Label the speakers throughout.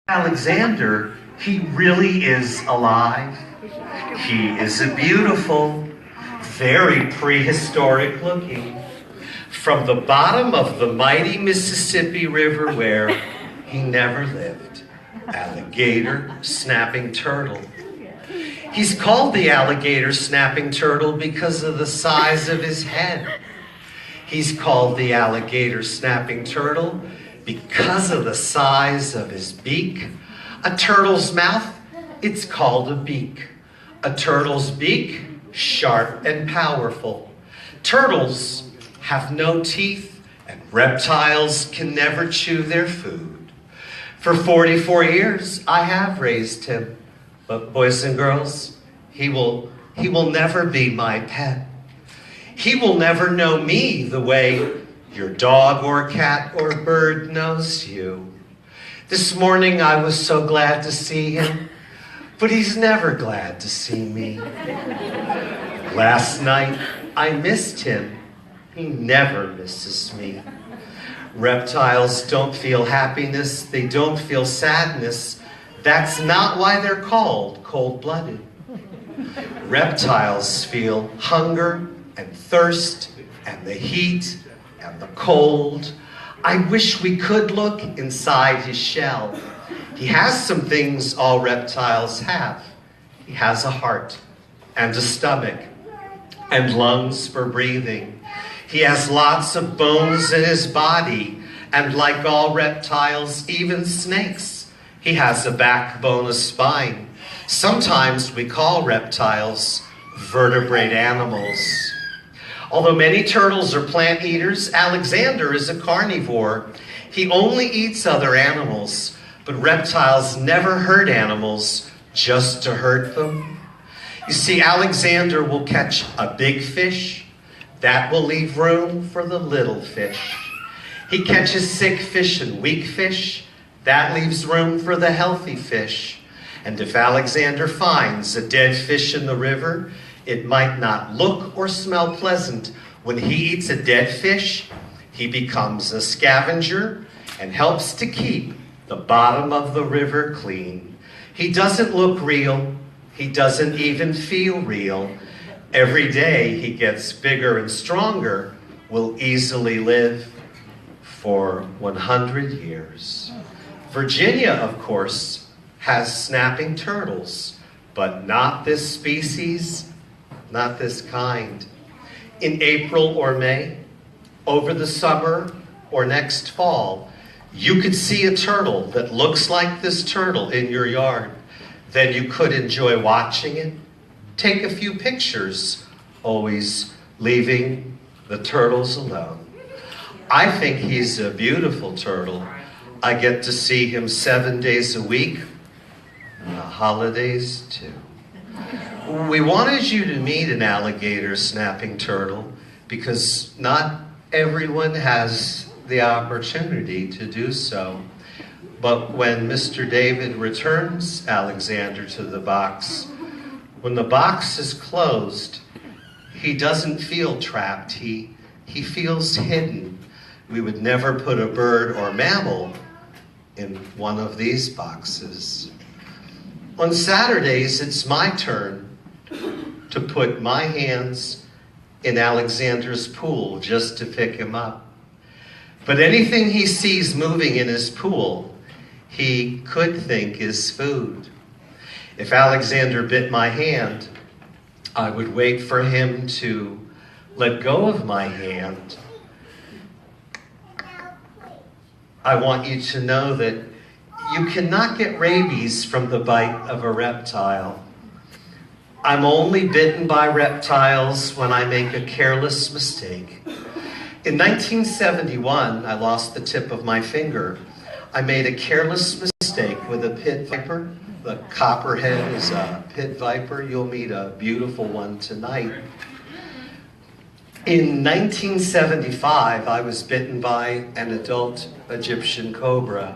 Speaker 1: Alexander, he really is alive. He is a beautiful, very prehistoric looking, from the bottom of the mighty Mississippi River where he never lived, alligator snapping turtle. He's called the alligator snapping turtle because of the size of his head. He's called the alligator snapping turtle because of the size of his beak. A turtle's mouth, it's called a beak. A turtle's beak, sharp and powerful. Turtles have no teeth, and reptiles can never chew their food. For 44 years, I have raised him. But boys and girls, he will never be my pet. He will never know me the way your dog or cat or bird knows you. This morning I was so glad to see him, but he's never glad to see me. Last night I missed him. He never misses me. Reptiles don't feel happiness. They don't feel sadness. That's not why they're called cold-blooded. Reptiles feel hunger and thirst and the heat and the cold. I wish we could look inside his shell. He has some things all reptiles have. He has a heart and a stomach and lungs for breathing. He has lots of bones in his body, and like all reptiles, even snakes, he has a backbone, a spine. Sometimes we call reptiles vertebrate animals. Although many turtles are plant eaters, Alexander is a carnivore. He only eats other animals, but reptiles never hurt animals just to hurt them. You see, Alexander will catch a big fish. That will leave room for the little fish. He catches sick fish and weak fish. That leaves room for the healthy fish. And if Alexander finds a dead fish in the river, it might not look or smell pleasant. When he eats a dead fish, he becomes a scavenger and helps to keep the bottom of the river clean. He doesn't look real. He doesn't even feel real. Every day he gets bigger and stronger, will easily live for 100 years. Virginia, of course, has snapping turtles, but not this species, not this kind. In April or May, over the summer or next fall, you could see a turtle that looks like this turtle in your yard. Then you could enjoy watching it, take a few pictures, always leaving the turtles alone. I think he's a beautiful turtle. I get to see him 7 days a week, and the holidays too. We wanted you to meet an alligator snapping turtle because not everyone has the opportunity to do so. But when Mr. David returns Alexander to the box, when the box is closed, he doesn't feel trapped. He feels hidden. We would never put a bird or mammal in one of these boxes. On Saturdays, it's my turn to put my hands in Alexander's pool just to pick him up. But anything he sees moving in his pool, he could think is food. If Alexander bit my hand, I would wait for him to let go of my hand. I want you to know that you cannot get rabies from the bite of a reptile. I'm only bitten by reptiles when I make a careless mistake. In 1971, I lost the tip of my finger. I made a careless mistake with a pit viper. The copperhead is a pit viper. You'll meet a beautiful one tonight. In 1975, I was bitten by an adult Egyptian cobra.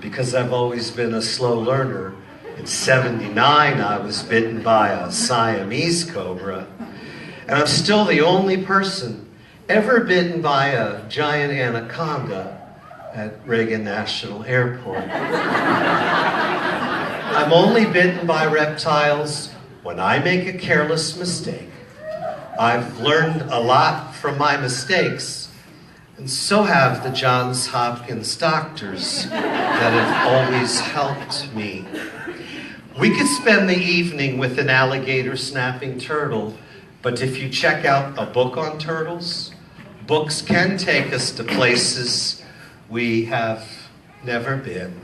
Speaker 1: Because I've always been a slow learner, in 79, I was bitten by a Siamese cobra. And I'm still the only person ever bitten by a giant anaconda at Reagan National Airport. I'm only bitten by reptiles when I make a careless mistake. I've learned a lot from my mistakes, and so have the Johns Hopkins doctors that have always helped me. We could spend the evening with an alligator snapping turtle, but if you check out a book on turtles, books can take us to places we have never been.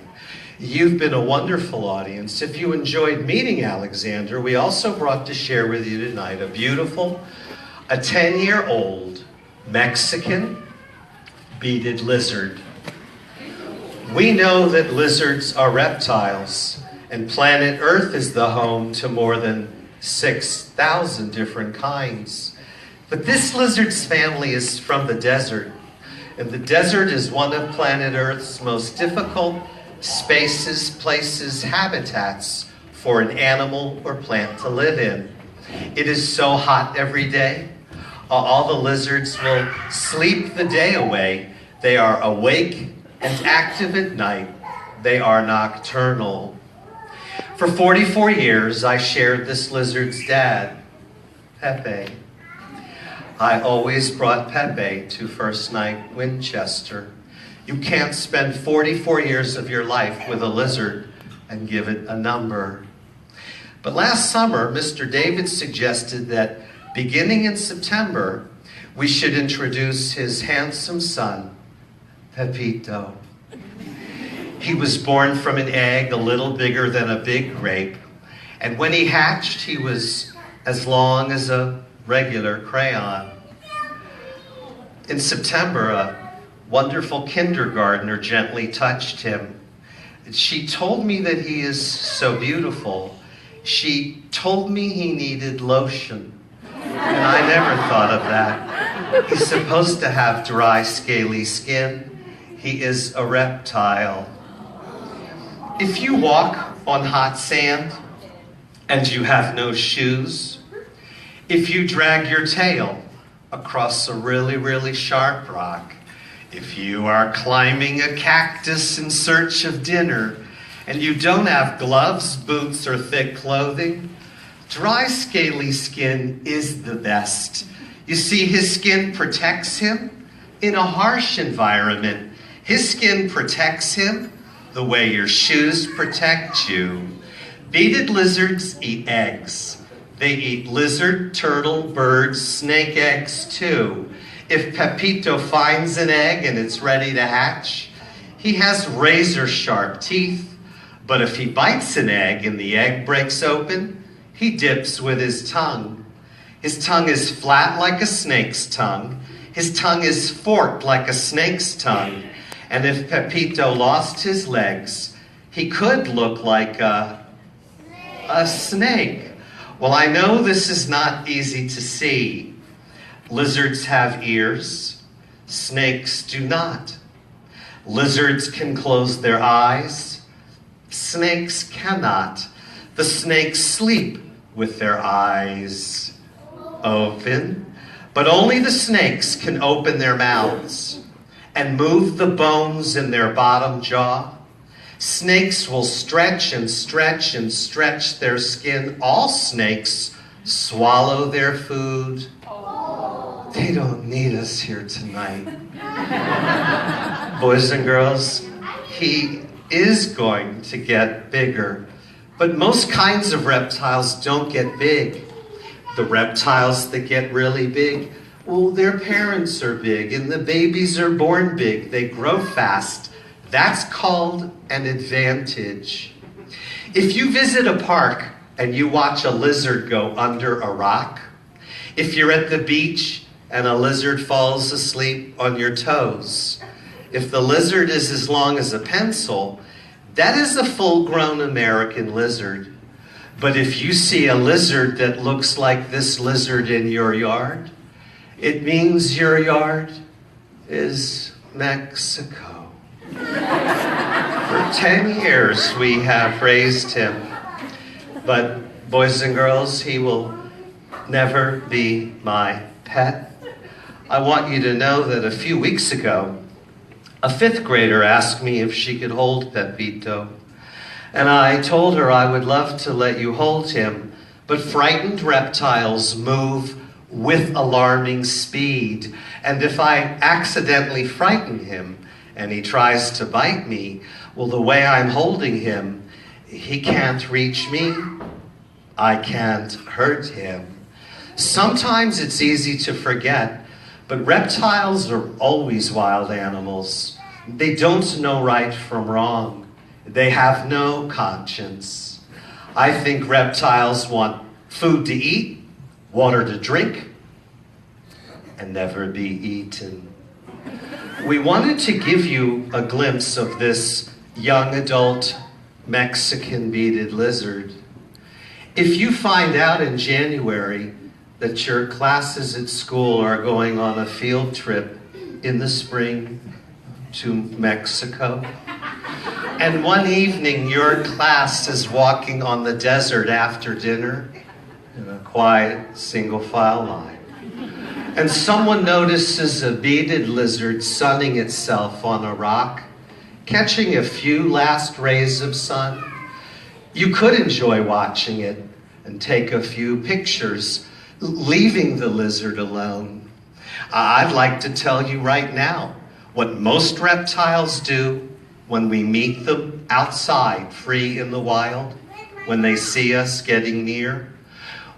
Speaker 1: You've been a wonderful audience. If you enjoyed meeting Alexander, we also brought to share with you tonight a 10-year-old Mexican beaded lizard. We know that lizards are reptiles, and planet Earth is the home to more than 6,000 different kinds. But this lizard's family is from the desert, and the desert is one of planet Earth's most difficult spaces, places, habitats for an animal or plant to live in. It is so hot every day. All the lizards will sleep the day away. They are awake and active at night. They are nocturnal. For 44 years, I shared this lizard's dad, Pepe. I always brought Pepe to First Night Winchester. You can't spend 44 years of your life with a lizard and give it a number. But last summer, Mr. David suggested that beginning in September, we should introduce his handsome son, Pepito. He was born from an egg a little bigger than a big grape, and when he hatched, he was as long as a regular crayon. In September, a wonderful kindergartner gently touched him. She told me that he is so beautiful. She told me he needed lotion, and I never thought of that. He's supposed to have dry, scaly skin. He is a reptile. If you walk on hot sand and you have no shoes, if you drag your tail across a really, really sharp rock, if you are climbing a cactus in search of dinner and you don't have gloves, boots, or thick clothing, dry, scaly skin is the best. You see, his skin protects him in a harsh environment. His skin protects him the way your shoes protect you. Beaded lizards eat eggs. They eat lizard, turtle, birds, snake eggs too. If Pepito finds an egg and it's ready to hatch, he has razor-sharp teeth. But if he bites an egg and the egg breaks open, he dips with his tongue. His tongue is flat like a snake's tongue. His tongue is forked like a snake's tongue. And if Pepito lost his legs, he could look like a snake. Well, I know this is not easy to see. Lizards have ears. Snakes do not. Lizards can close their eyes. Snakes cannot. The snakes sleep with their eyes open, but only the snakes can open their mouths and move the bones in their bottom jaw. Snakes will stretch and stretch and stretch their skin. All snakes swallow their food. They don't need us here tonight. Boys and girls, he is going to get bigger. But most kinds of reptiles don't get big. The reptiles that get really big, well, their parents are big and the babies are born big. They grow fast. That's called an advantage. If you visit a park and you watch a lizard go under a rock, if you're at the beach and a lizard falls asleep on your toes, if the lizard is as long as a pencil, that is a full-grown American lizard. But if you see a lizard that looks like this lizard in your yard, it means your yard is Mexico. For 10 years we have raised him. But boys and girls, he will never be my pet. I want you to know that a few weeks ago, a 5th grader asked me if she could hold Pepito. And I told her I would love to let you hold him, but frightened reptiles move with alarming speed. And if I accidentally frighten him and he tries to bite me, well, the way I'm holding him, he can't reach me, I can't hurt him. Sometimes it's easy to forget, but reptiles are always wild animals. They don't know right from wrong. They have no conscience. I think reptiles want food to eat, water to drink, and never be eaten. We wanted to give you a glimpse of this young adult Mexican beaded lizard. If you find out in January that your classes at school are going on a field trip in the spring to Mexico, and one evening your class is walking on the desert after dinner in a quiet single file line, and someone notices a beaded lizard sunning itself on a rock, catching a few last rays of sun, you could enjoy watching it and take a few pictures, leaving the lizard alone. I'd like to tell you right now what most reptiles do when we meet them outside, free in the wild, when they see us getting near,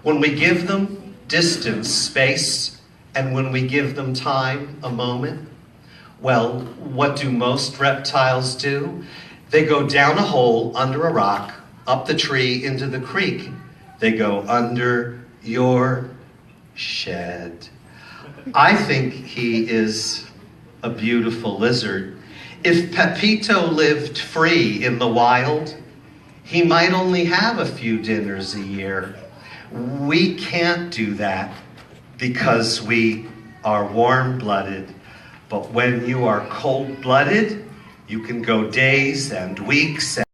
Speaker 1: when we give them distance, space, and when we give them time, a moment. Well, what do most reptiles do? They go down a hole under a rock, up the tree, into the creek. They go under your shed. I think he is a beautiful lizard. If Pepito lived free in the wild, he might only have a few dinners a year. We can't do that because we are warm-blooded. But when you are cold-blooded, you can go days and weeks